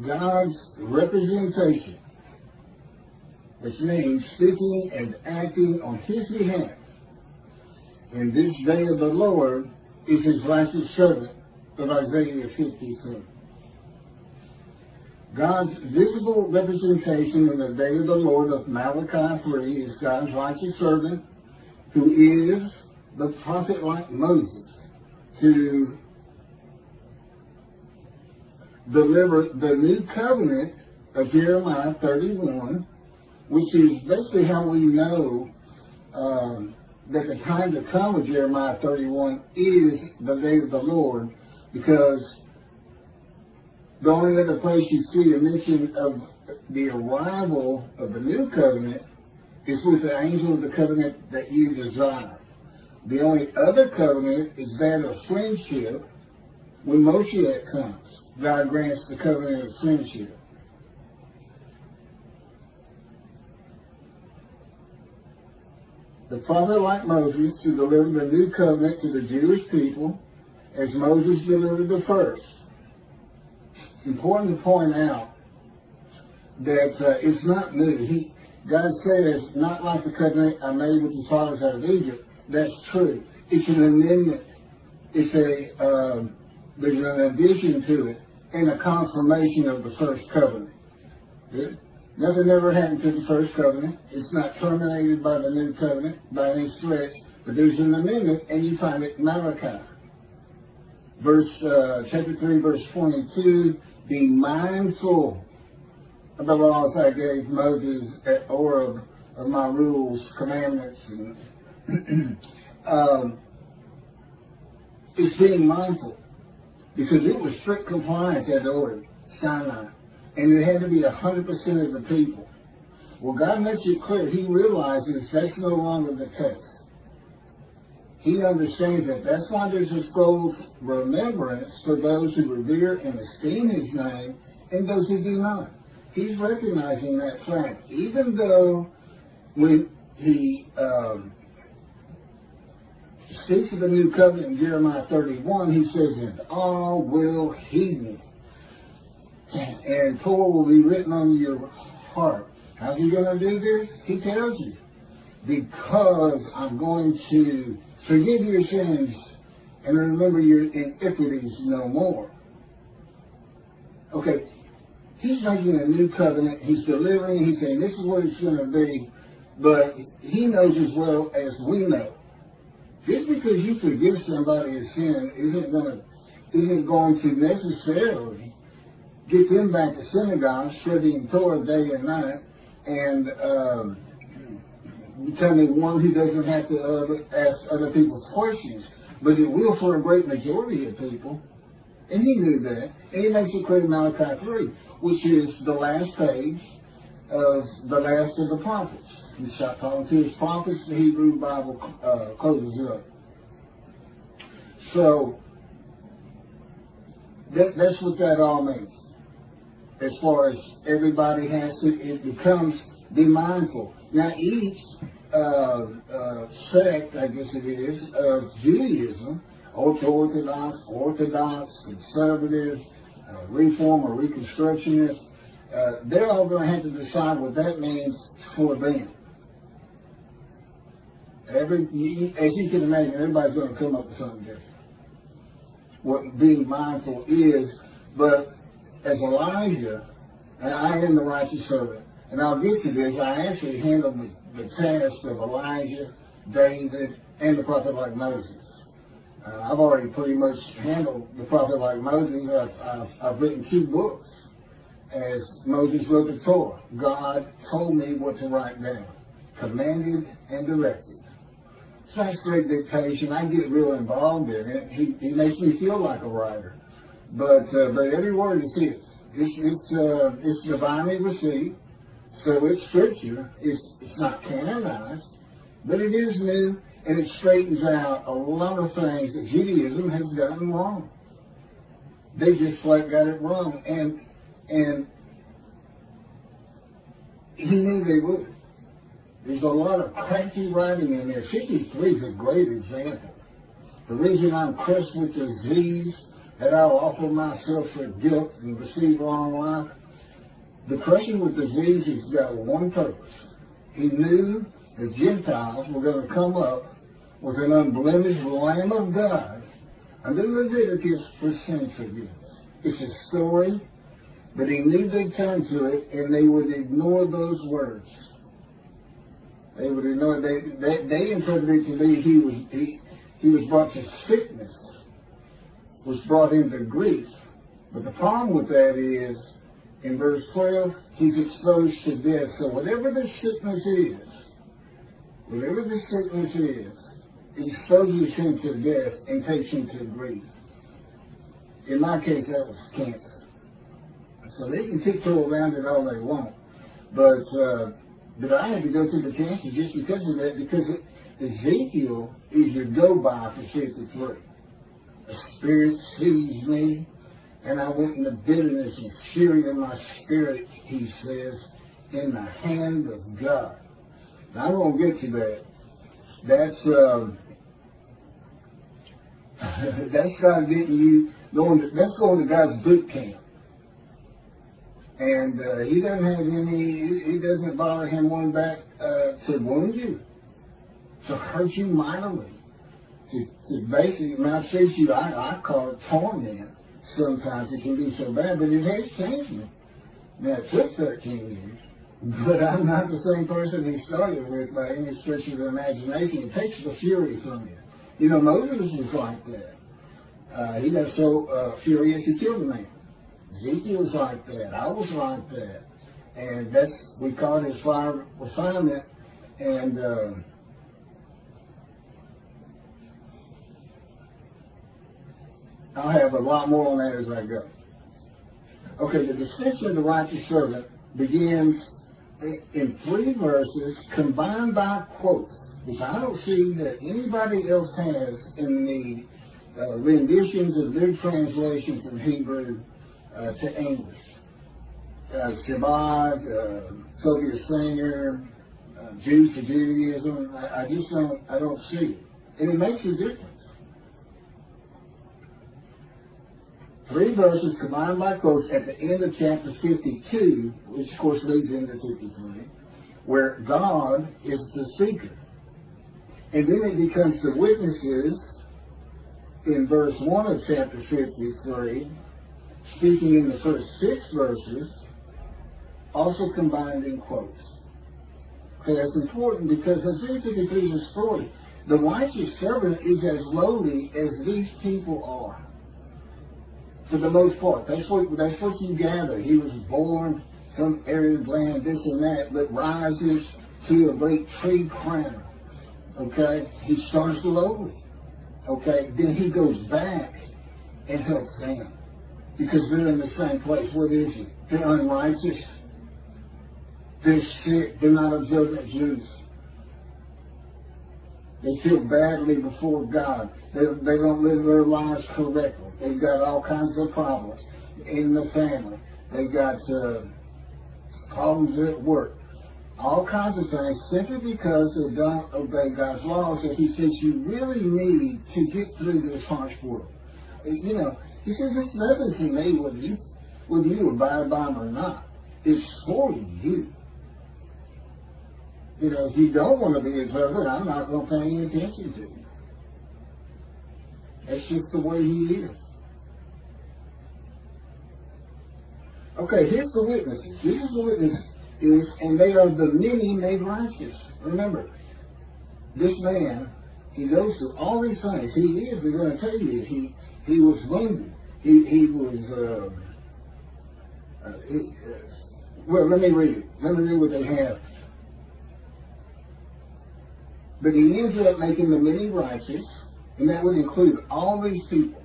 God's representation, which means speaking and acting on his behalf in this day of the Lord, is his righteous servant of Isaiah 53. God's visible representation in the day of the Lord of Malachi 3 is God's righteous servant, who is the prophet like Moses, to deliver the new covenant of Jeremiah 31, which is basically how we know that the time to come with Jeremiah 31 is the day of the Lord, because the only other place you see a mention of the arrival of the new covenant is with the angel of the covenant that you desire. The only other covenant is that of friendship. When Moshiach comes, God grants the covenant of friendship. The prophet like Moses to deliver the new covenant to the Jewish people as Moses delivered the first. It's important to point out that it's not new. God says, not like the covenant I made with the fathers out of Egypt. That's true. It's an amendment. It's there's an addition to it and a confirmation of the first covenant. Good? Nothing ever happened to the first covenant. It's not terminated by the new covenant by any stretch, but there's an amendment, and you find it in Malachi. Chapter 3, verse 22, be mindful of the laws I gave Moses at Horeb, of my rules, commandments, and it's being mindful, because it was strict compliance at Horeb, Sinai. And it had to be 100% of the people. Well, God makes it clear. He realizes that's no longer the case. He understands that. That's why there's a scroll of remembrance for those who revere and esteem his name and those who do not. He's recognizing that fact. Even though when he speaks of the new covenant in Jeremiah 31, he says, and all will heed me. And Torah will be written on your heart. How's he going to do this? He tells you. Because I'm going to forgive your sins and remember your iniquities no more. Okay, he's making a new covenant. He's delivering. He's saying this is what it's going to be. But he knows as well as we know. Just because you forgive somebody a sin isn't going to necessarily get them back to synagogue, studying Torah day and night, and becoming one who doesn't have to ask other people's questions. But it will for a great majority of people. And he knew that. And he makes it clear in Malachi 3, which is the last page of the last of the prophets. He's talking to his prophets. The Hebrew Bible closes up. So that's what that all means. As far as everybody has to, it becomes, be mindful. Now each sect, I guess it is, of Judaism, ultra-Orthodox, Orthodox, conservative, Reform or Reconstructionist, they're all going to have to decide what that means for them. As you can imagine, everybody's going to come up with something different. What being mindful is, but as Elijah, and I am the righteous servant, and I'll get to this, I actually handled the task of Elijah, David, and the prophet like Moses. I've already pretty much handled the prophet like Moses. I've written 2 books. As Moses wrote the Torah, God told me what to write down, commanded and directed. It's not straight dictation. I get real involved in it. He makes me feel like a writer. But every word is his. It's divinely received. So it's scripture. It's not canonized, but it is new, and it straightens out a lot of things that Judaism has gotten wrong. They just flat got it wrong, and he knew they would. There's a lot of cracky writing in there. 53 is a great example. The reason I'm cursed with disease that I'll offer myself for guilt and receive long life. The person with disease has got one purpose. He knew the Gentiles were going to come up with an unblemished Lamb of God under Leviticus for sin forgiveness. It's a story, but he knew they'd come to it and they would ignore those words. They would ignore. They interpreted it to be he was brought to sickness, was brought into grief. But the problem with that is, in verse 12, he's exposed to death. So whatever the sickness is, it exposes him to death and takes him to grief. In my case, that was cancer. So they can tiptoe around it all they want. But I had to go through the cancer just because of that, because Ezekiel is your go-by for 53. A spirit seized me, and I went into bitterness and fury in my spirit, he says, in the hand of God. Now, I'm going to get to that. That's God getting you that's going to God's boot camp. And he doesn't have it doesn't bother him one back to wound you, to hurt you mightily, to basically maltreat you. I call it torment. Sometimes it can be so bad, but it has changed me. Now, it took 13 years, but I'm not the same person he started with by any stretch of the imagination. It takes the fury from you. You know, Moses was like that. He got so furious he killed a man. Ezekiel was like that. I was like that. And we call it his fire refinement. And I'll have a lot more on that as I go. Okay, the description of the righteous servant begins in 3 verses combined by quotes, which I don't see that anybody else has in the renditions of their translation from Hebrew to English. Shabbat, Soviet Singer, Jews for Judaism. I don't see it. And it makes a difference. 3 verses combined by quotes at the end of chapter 52, which of course leads into 53, where God is the speaker. And then it becomes the witnesses in verse 1 of chapter 53, speaking in the first 6 verses, also combined in quotes. Okay, that's important because Isaiah 53 is a story. The righteous servant is as lowly as these people are. For the most part, that's what you gather. He was born from arid land, this and that, but rises to a great tree crown. Okay, he starts lowly. Okay, then he goes back and helps them because they're in the same place. What is it? They're unrighteous. They're sick. They're not observant Jews. They feel badly before God. They don't live their lives correctly. They've got all kinds of problems in the family. They've got problems at work. All kinds of things simply because they don't obey God's laws that he says you really need to get through this harsh world. You know, he says it's nothing to me whether you abide by them or not. It's for you. You know, if you don't want to be observant, I'm not going to pay any attention to you. That's just the way he is. Okay, here's the witnesses. This is the witnesses, and they are the many made righteous. Remember, this man, he goes through all these things. They're going to tell you, he was wounded. He was, well, let me read it. Let me read what they have. But he ends up making the many righteous, and that would include all these people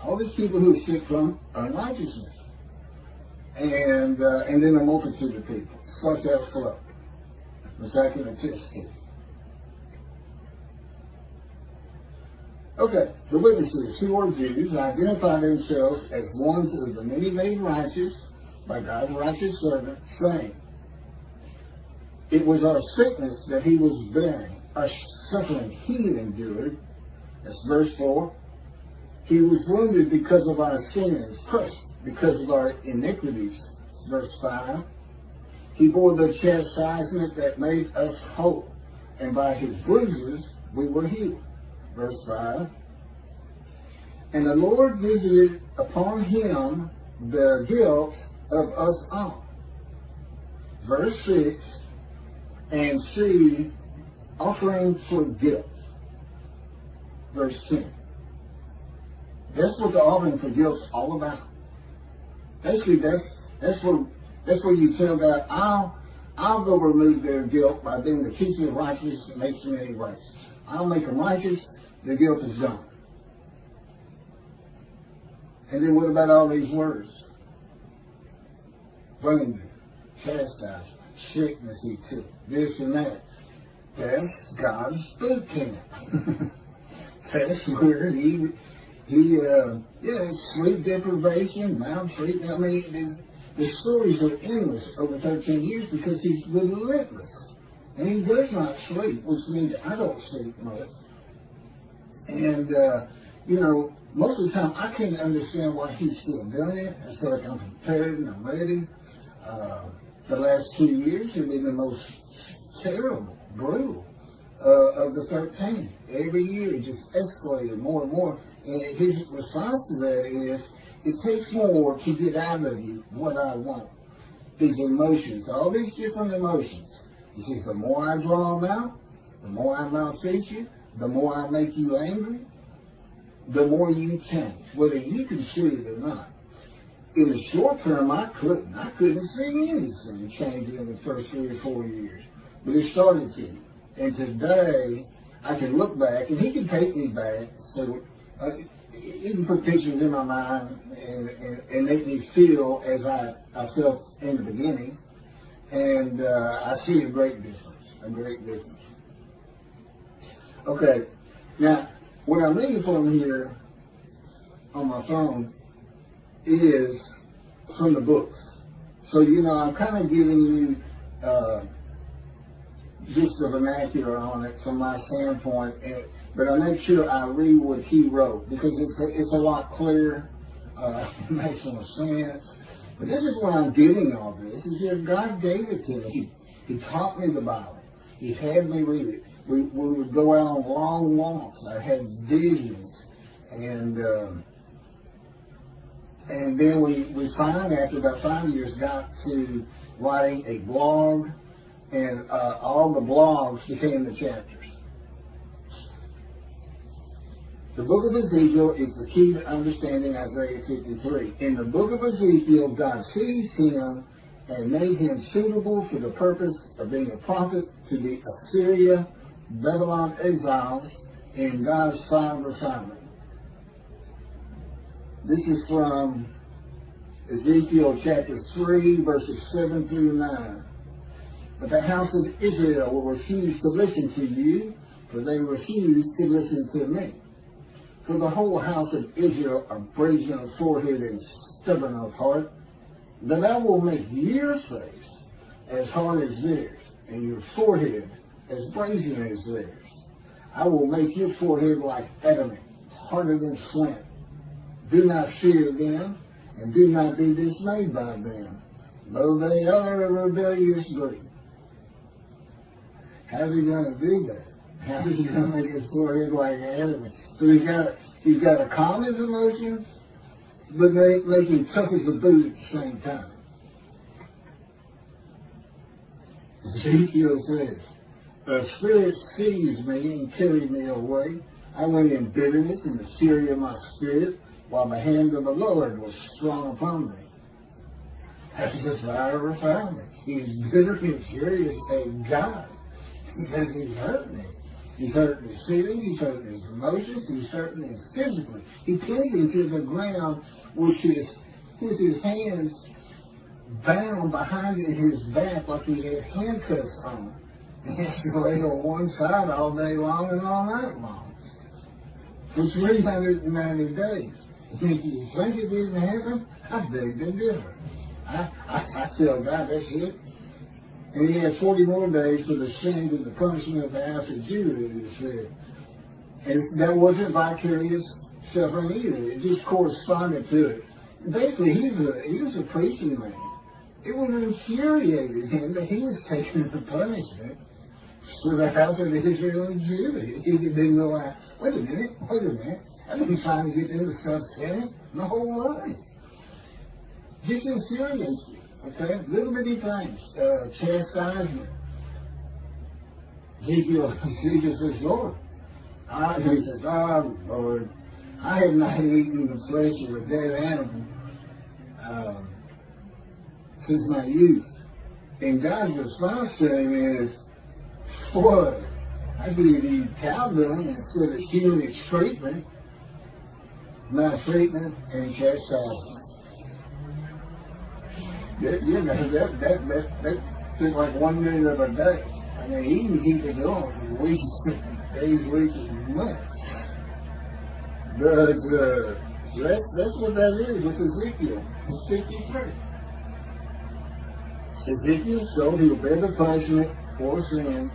who are sick from unrighteousness, and then a multitude of people. It starts out slow, which I can attest to. Okay, the witnesses who are Jews identify themselves as ones of the many made righteous by God's righteous servant, saying, "It was our sickness that he was bearing, our suffering he endured." That's verse 4. He was wounded because of our sins, crushed because of our iniquities. Verse 5. He bore the chastisement that made us whole, and by his bruises we were healed. Verse 5. And the Lord visited upon him the guilt of us all. Verse 6. And see, offering for guilt. Verse 10. That's what the offering for guilt's all about. Basically, that's where you tell God, I'll go remove their guilt by being the teacher of righteousness that makes them any righteous. I'll make them righteous, their guilt is gone. And then what about all these words? Wounded, chastised, sickness he took, this and that. That's God's boot camp. That's where he sleep deprivation, maltreatment. I mean, the stories are endless over 13 years because he's relentless. And he does not sleep, which means I don't sleep much. And, most of the time I can't understand why he's still doing it. I feel like I'm prepared and I'm ready. The last 2 years have been the most terrible, brutal of the 13. Every year it just escalated more and more. And his response to that is, it takes more to get out of you what I want. These emotions, all these different emotions. He says, the more I draw them out, the more I maltreat you, the more I make you angry, the more you change, whether you can see it or not. In the short term, I couldn't see anything changing in the first 3 or 4 years. But it started to. And today, I can look back, and he can take me back, so he can put pictures in my mind and make me feel as I felt in the beginning. And I see a great difference, Okay, now, what I'm reading from here on my phone is from the books. So, I'm kind of giving you just the vernacular on it from my standpoint, but I make sure I read what he wrote because it's a lot clearer, it makes more sense. But this is what I'm getting all this. Is that God gave it to me. He taught me the Bible. He had me read it. We would go out on long walks. I had visions. And then we finally, after about 5 years, got to writing a blog. And all the blogs became the chapters. The book of Ezekiel is the key to understanding Isaiah 53. In the book of Ezekiel, God seized him and made him suitable for the purpose of being a prophet to the Assyria, Babylon exiles in God's final refinement. This is from Ezekiel chapter 3, verses 7 through 9. But the house of Israel will refuse to listen to you, for they refuse to listen to me. For the whole house of Israel are brazen of forehead and stubborn of heart. Then I will make your face as hard as theirs, and your forehead as brazen as theirs. I will make your forehead like adament, harder than flint. Do not fear them, and do not be dismayed by them, though they are a rebellious breed. How's he going to do that? How is he going to make his forehead like adamant? So he's got to calm his emotions, but make him tough as a boot at the same time. Ezekiel says, a spirit seized me and carried me away. I went in bitterness in the fury of my spirit, while the hand of the Lord was strong upon me. That's the fire of refinement. He's bitter and furious at God because he's hurting him. He's hurting his feelings, he's hurting his emotions, he's hurting him physically. He pinned him to the ground with his hands bound behind his back like he had handcuffs on. He has to lay on one side all day long and all night long for 390 days. If you think it didn't happen, I beg to differ. I tell God that's it. And he had 40 more days for the sins and the punishment of the house of Judah, it said. And that wasn't vicarious suffering either. It just corresponded to it. Basically, he was a preaching man. It would have infuriated him that he was taking the punishment for the house of Israel and Judah. He didn't know, wait a minute. I've been trying to get them to stop sinning my whole life. Just infuriates you, okay? Little bitty things, chastisement. Ezekiel says, Lord, he says, oh, Lord, I have not eaten the flesh of a dead animal since my youth. And God's response to him is, boy, I give you cow dung instead of human treatment, maltreatment, and chastisement. That took like 1 minute of a day. I mean, he can keep it going for weeks, days, weeks, and months. But that's what that is with Ezekiel. It's 53. Ezekiel showed he will bear the punishment for sin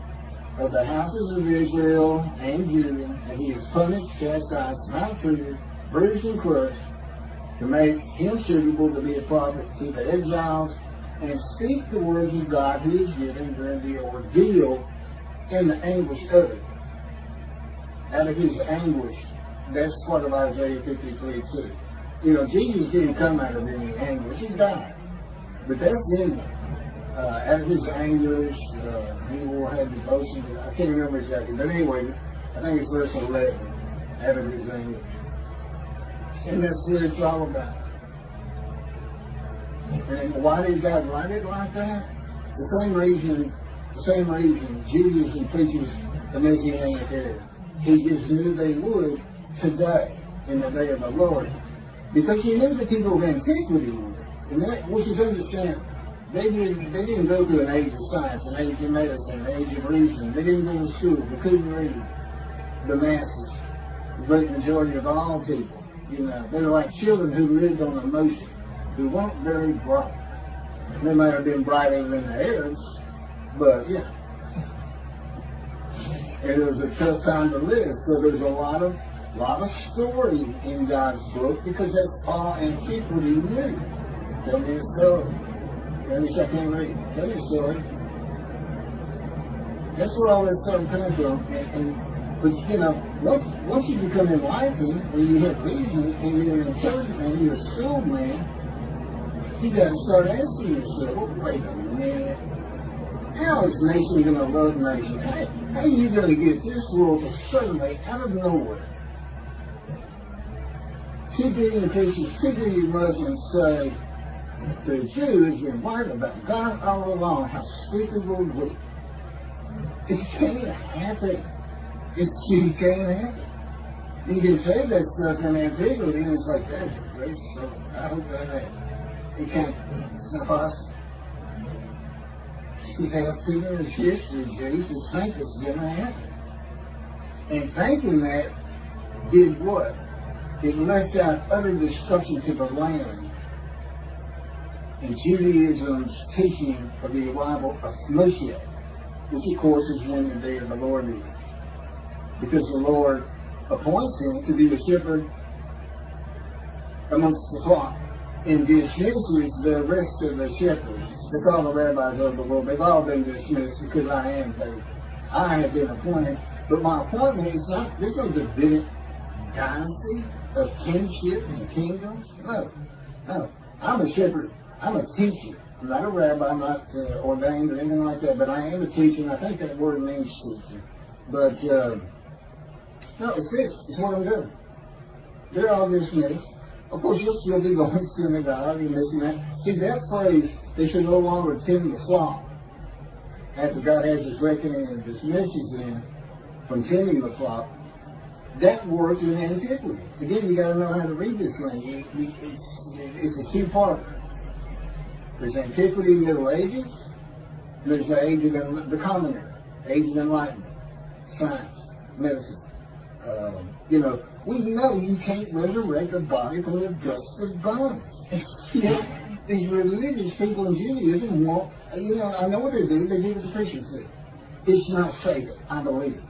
of the houses of Israel and Judah, and he is punished, chastised, maltreated, bruised, and crushed, to make him suitable to be a prophet to the exiles and speak the words of God he is given during the ordeal and the anguish of it. Out of his anguish, that's part of Isaiah 53 too. You know, Jesus didn't come out of any anguish, he died. But that's in him. Out of his anguish, he will have devotion. I can't remember exactly, but anyway, I think it's verse 11. Out of his anguish. And that's what it's all about. And why did God write it like that? The same reason Jews and preachers the Messianic era. He just knew they would today, in the day of the Lord. Because he knew the people of antiquity would. And that, which is understandable. They didn't go through an age of science, an age of medicine, an age of reason. They didn't go to school. They couldn't read. The masses, the great majority of all people. You know, they were like children who lived on emotion, who weren't very bright. They might have been brighter than the Arabs, but yeah. And it was a tough time to live, so there's a lot of story in God's book because that's all antiquity knew. Tell me a story. Tell me I can't read. Tell me a story. That's where all this stuff comes from. But you know, once you become enlightened and you have reason and you're an intelligent man, you're a skilled man, you got to start asking yourself, well, wait a minute, how is nation going to love nation? How are you going to get this world to suddenly, out of nowhere, 2 billion Christians, 2 billion Muslims say the Jews have been right about God all along, how stupid we're weak. It can't happen. You can't happen. You can say that stuff in antiquity, and it's like, that's a great story. I hope that happens. It can't. It's not possible. You have too much history, Jews, to think it's going to happen. And thinking that did what? It left out utter destruction to the land. And Judaism's teaching of the arrival of Moshiach, which of course is when the day of the Lord is. Because the Lord appoints him to be the shepherd amongst the flock and dismisses the rest of the shepherds. That's all the rabbis of the world. They've all been dismissed because I am faithful. I have been appointed. But my appointment is not, there's no Davidic dynasty of kinship and kingdoms. No. I'm a shepherd. I'm a teacher. I'm not a rabbi. I'm not ordained or anything like that. But I am a teacher, and I think that word means teacher. But, no, it's this. It's what I'm doing. They're all dismissed. Of course, you'll still be going to synagogue and this and that. See, that phrase, they should no longer tend the flock after God has his reckoning and dismisses them from tending the flock. That works in antiquity. Again, you got to know how to read this thing. It's a key part. There's antiquity, Middle Ages. There's the age of the common era, age of enlightenment, science, medicine. You know, we know you can't resurrect a body from the dust of bones. You know, these religious people in Judaism want, you know, I know what they do. They do what the Christians do. It's not faith, I believe.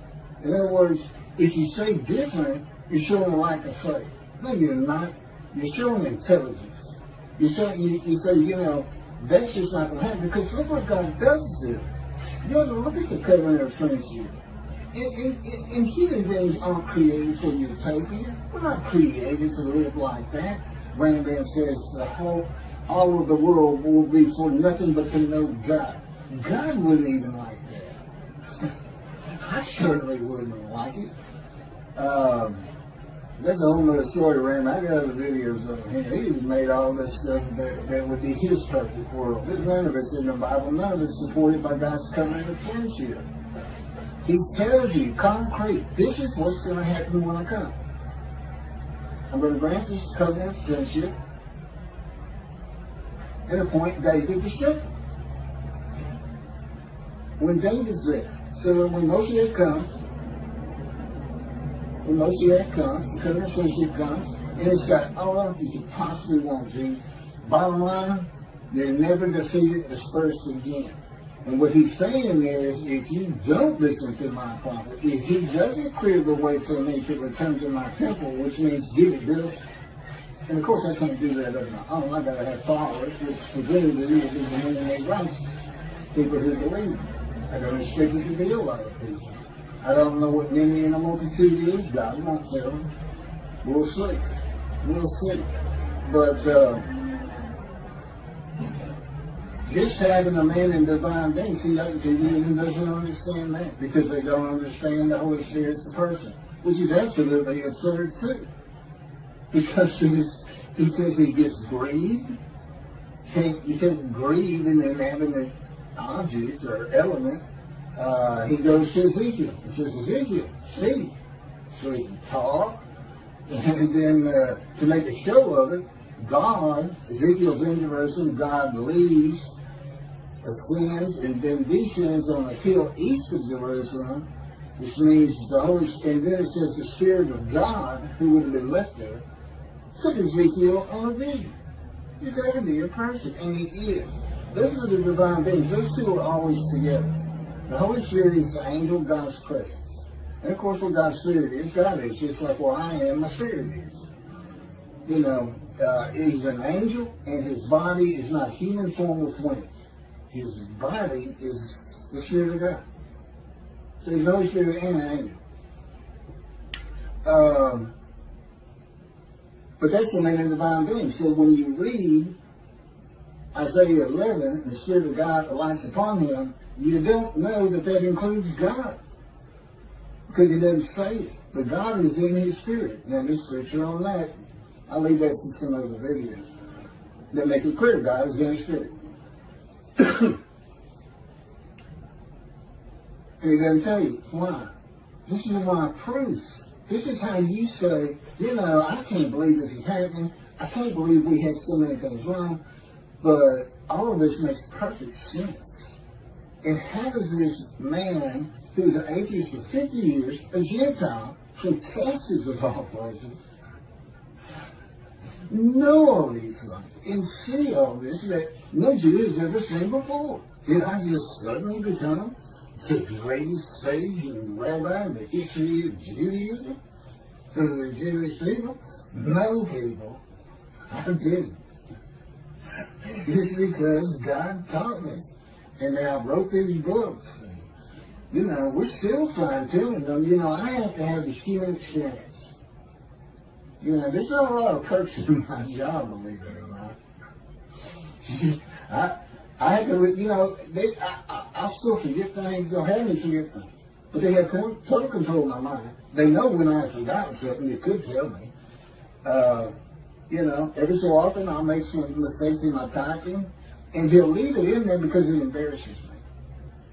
In other words, if you say different, You're showing a lack of faith. No, you're not. You're showing intelligence. You say, that's just not going to happen, because look what God does do. You have to look at the covenant of friendship. And human beings aren't created for utopia. We're not created to live like that. Rambam says all of the world will be for nothing but to know God. God wouldn't even like that. I certainly wouldn't like it. That's a whole other story, Ram. I got other videos of him. He made all this stuff that would be his perfect world. There's none of it's in the Bible. None of it's supported by God's covenant of friendship. He tells you, concrete, this is what's going to happen when I come. I'm going to grant this covenant of friendship and appoint David the shepherd. When David's there. So when Moshiach comes, the covenant of friendship comes, and it's got all you could possibly want, Jesus. Bottom line, they're never defeated, dispersed again. And what he's saying is, if you don't listen to my prophet, if he doesn't clear the way for me to return to my temple, which means get it built, and of course I can't do that on my own. I gotta have followers, which presumably is in the many righteous people who believe. I don't expect it to be a lot of people. I don't know what many in a multitude is. God won't tell them. We'll see. But just having a man in divine things, see, that even doesn't understand that, because they don't understand the Holy Spirit's the person, which is absolutely absurd too. Because he gets grieved. You can't grieve in an inanimate object or element. He goes to Ezekiel. He says, Ezekiel, speak. So he can talk. And then to make a show of it, Ezekiel's in Jerusalem, God leaves, ascends, and then descends on a hill east of Jerusalem, which means the Holy Spirit, and then it says the Spirit of God, who would have been left there, took Ezekiel on a vision. He's got to be a person, and he is. Those are the divine beings. Those two are always together. The Holy Spirit is the angel of God's presence. And of course, what God's Spirit is, God is, just like what I am, my Spirit is. He's an angel, and his body is not human form with wings. His body is the Spirit of God. So he's the Holy Spirit and an angel. But that's the main divine being. So when you read Isaiah 11, the Spirit of God alights upon him, you don't know that includes God. Because he doesn't say it. But God is in his Spirit. Now, there's scripture on that. I'll leave that to some other videos that make it clear God is in his Spirit. And he doesn't tell you why. This is why proofs. This is how you say, I can't believe this is happening. I can't believe we had so many things wrong. But all of this makes perfect sense. And how does this man, who's an atheist for 50 years, a Gentile, from Texas of all places, know all these things and see all this that no Jew has ever seen before? Did I just suddenly become the greatest sage and rabbi in the history of Judaism for the Jewish people? No, people. I didn't. It's because God taught me. And I wrote these books. And, we're still fine-tuning them. I have to have the human experience. There's not a lot of perks in my job, believe it or not. I have to, I still forget things. They'll have me forget things. But they have total control of my mind. They know when I have forgotten something. They could tell me. Every so often I'll make some mistakes in my typing. And he'll leave it in there because it embarrasses me.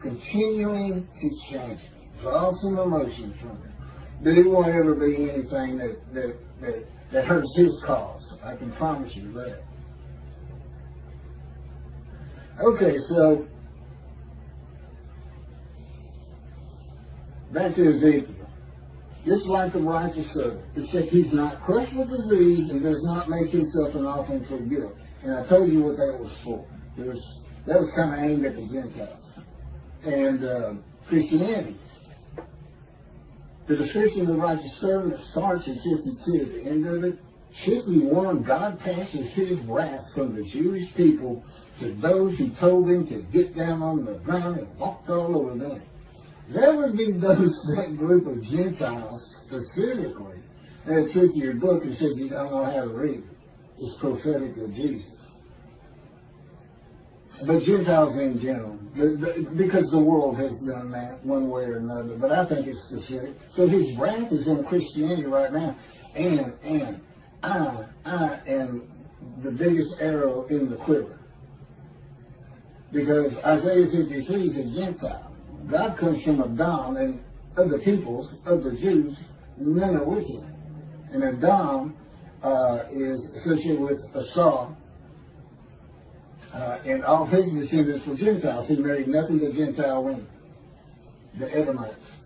Continuing to change me. Draw some emotion from it. But it won't ever be anything that hurts his cause. I can promise you that. Okay, so back to Ezekiel. Just like the righteous servant, except he's not crushed with disease and does not make himself an offering for guilt. And I told you what that was for. That was kind of aimed at the Gentiles and Christianity. The description of the righteous servant starts in 52. At the end of it, 51, God passes his wrath from the Jewish people to those who told them to get down on the ground and walked all over them. That would be that group of Gentiles specifically that took your book and said you don't know how to read it. It's prophetic of Jesus. But Gentiles in general, because the world has done that one way or another, but I think it's specific. So his wrath is on Christianity right now, and I am the biggest arrow in the quiver. Because Isaiah 53 is a Gentile. God comes from Adam, and of the peoples, of the Jews, none are with him. And Adam is associated with Esau, and all his descendants were Gentiles. He married nothing but Gentile women, the Edomites.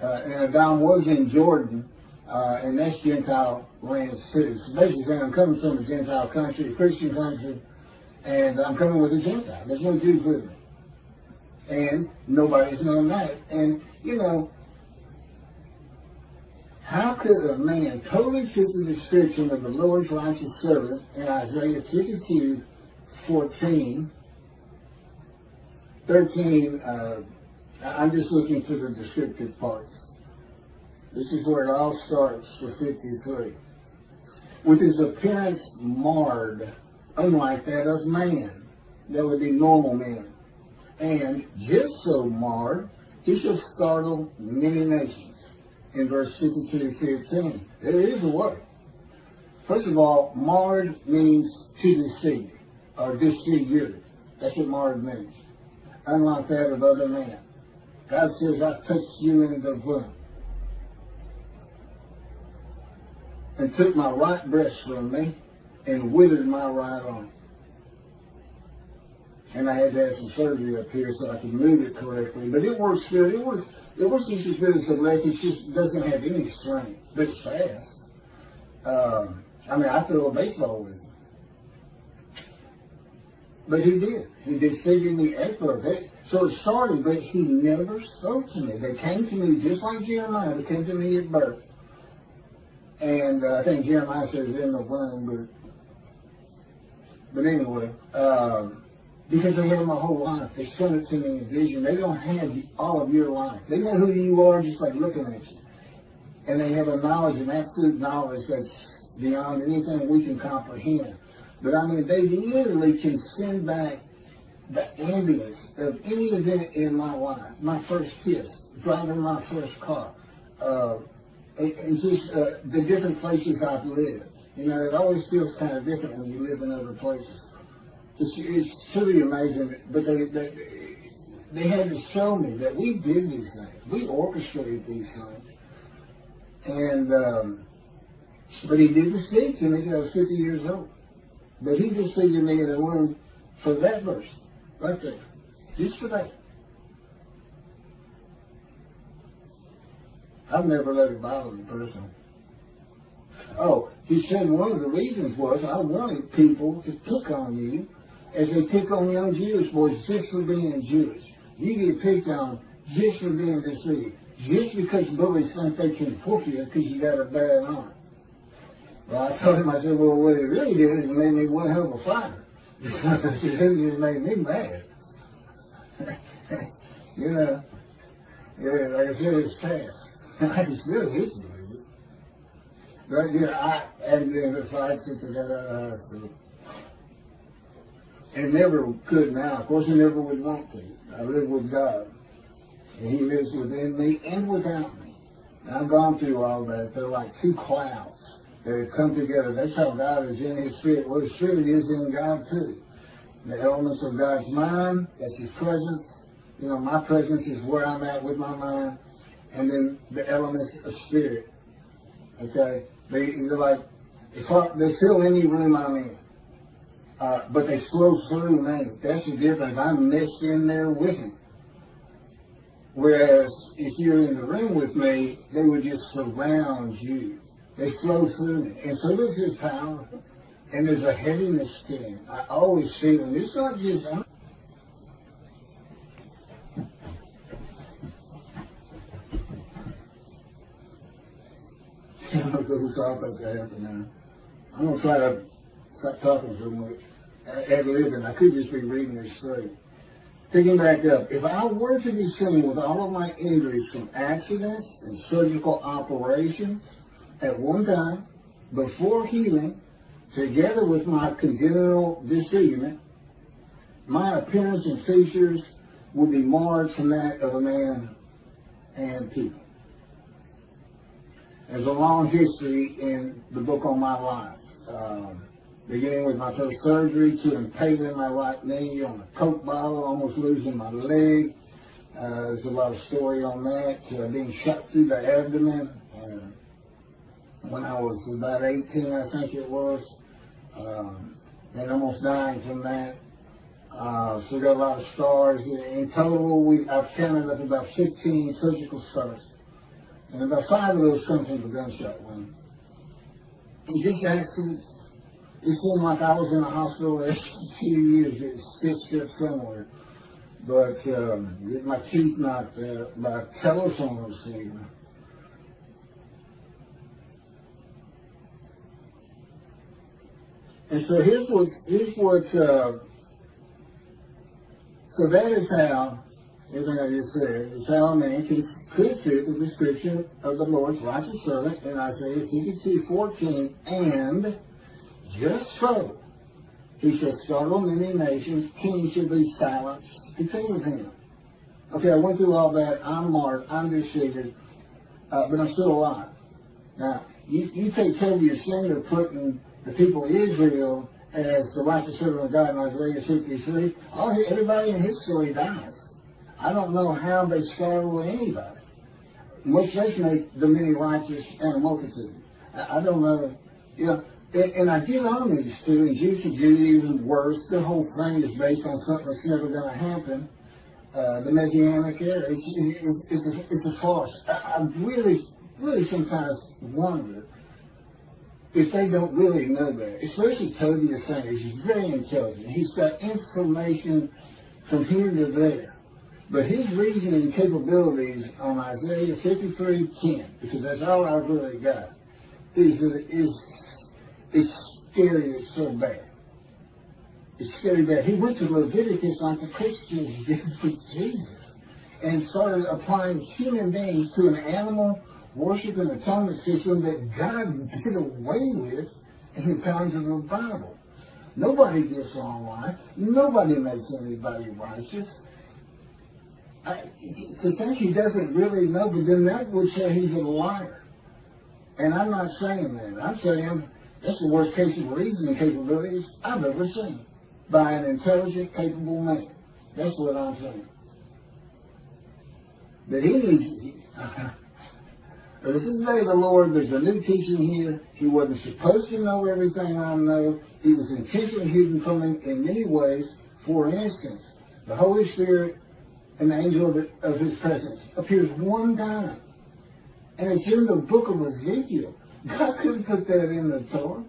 And Adam was in Jordan, and that's Gentile lands too. So basically, I'm coming from a Gentile country, a Christian country, and I'm coming with a Gentile. There's no Jews with me. And nobody's known that. And, you know, how could a man totally fit the description of the Lord's righteous servant in Isaiah 52, 14, 13, I'm just looking for the descriptive parts. This is where it all starts for 53. With his appearance marred, unlike that of man, that would be normal men. And just so marred, he shall startle many nations. In verse 52, 15. There is a word. First of all, marred means to deceive, or disfigured. That's what marred means. Unlike that of other men. God says, I touched you in the womb, and took my right breast from me, and withered my right arm. And I had to have some surgery up here so I could move it correctly. But it works good. It works just as good as the left. It just doesn't have any strength. But it's fast. I throw a baseball with him. But he did. He disfigured me at birth. So it started, but he never spoke to me. They came to me just like Jeremiah. They came to me at birth. And I think Jeremiah says in the womb. But anyway, because they have my whole life. They sent it to me in vision. They don't have all of your life. They know who you are just like looking at you. And they have a knowledge, an absolute knowledge that's beyond anything we can comprehend. But I mean, they literally can send back the ambience of any event in my life. My first kiss, driving my first car, and just the different places I've lived. You know, it always feels kind of different when you live in other places. It's truly amazing, but they had to show me that we did these things. We orchestrated these things. And, but he didn't speak to me until I was 50 years old. But he just figured me in the womb for that verse, right there. Just for that. I've never let it bother me personally. Oh, he said one of the reasons was I wanted people to pick on you as they pick on young Jewish boys just for being Jewish. You get picked on just for being disfigured. Just because bullies think they can whoop you because you got a bad arm. Well, I told him, I said, well, what it really did is it made me one hell of a fighter. It just made me mad. You know, yeah, like I said, it's past. I can still hit you with it. But yeah, and then the fight since I got out of the hospital. And never could now. Of course, I never would want to. I live with God. And he lives within me and without me. And I've gone through all that. They're like two clouds that have come together. That's how God is in his spirit. Well, his spirit is in God too. The elements of God's mind, that's his presence. You know, my presence is where I'm at with my mind. And then the elements of spirit. Okay? They're like, it's hard, they fill any room I'm in. But they flow through me. That's the difference. I'm mixed in there with him. Whereas if you're in the room with me, they would just surround you. They flow through me. And so there's his power. And there's a heaviness to him. I always feel it. It's not just... sorry about that happened now. I'm going to try to stop talking so much. Ad libbing. I could just be reading this straight. Picking back up, if I were to be seen with all of my injuries from accidents and surgical operations at one time, before healing, together with my congenital disfigurement, my appearance and features would be marred from that of a man and people. There's a long history in the book on my life, beginning with my first surgery to impaling my right knee on a Coke bottle, almost losing my leg. There's a lot of story on that, being shot through the abdomen when I was about 18, I think it was, and almost dying from that. So got a lot of scars. In total, I've counted up about 15 surgical scars. And about 5 of those come from the gunshot wound. These accidents, it seemed like I was in a hospital every 2 years, getting stitched up somewhere. But get my teeth knocked out by a telephone receiver. And so so that is how, everything I just said, is how a man could fit the description of the Lord's righteous servant in Isaiah 52:14, and just so he shall startle many nations, kings shall be silenced because of him. Okay, I went through all that. I'm marked, I'm disfigured, but I'm still alive. Now, you take Toby Singer putting the people of Israel as the righteous servant of God in Isaiah 53, everybody in his story dies. I don't know how they startle anybody, much less make the many righteous and a multitude. I don't know, and I get on these things. Jews and Judaism worse. The whole thing is based on something that's never going to happen. The Messianic era, it's a farce. I really sometimes wonder if they don't really know that, especially Toby Sanders. He's very intelligent. He's got information from here to there. But his reasoning capabilities on Isaiah 53:10, because that's all I've really got, is scary. It's so bad. It's scary bad. He went to Leviticus like the Christians did with Jesus and started applying human beings to an animal worship and atonement system that God did away with in the times of the Bible. Nobody gets long life. Nobody makes anybody righteous. To think he doesn't really know, but then that would say he's a liar. And I'm not saying that. I'm saying that's the worst case of reasoning capabilities I've ever seen by an intelligent, capable man. That's what I'm saying. That he needs... This is the day of the Lord. There's a new teaching here. He wasn't supposed to know everything I know. He was intentionally hidden from him in many ways. For instance, the Holy Spirit and the angel of his presence appears one time. And it's in the book of Ezekiel. God couldn't put that in the Torah.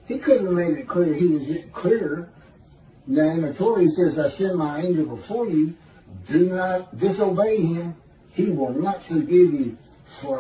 He couldn't have made it clear. He was clearer. Now in the Torah, he says, I send my angel before you. Do not disobey him. He will not forgive you. For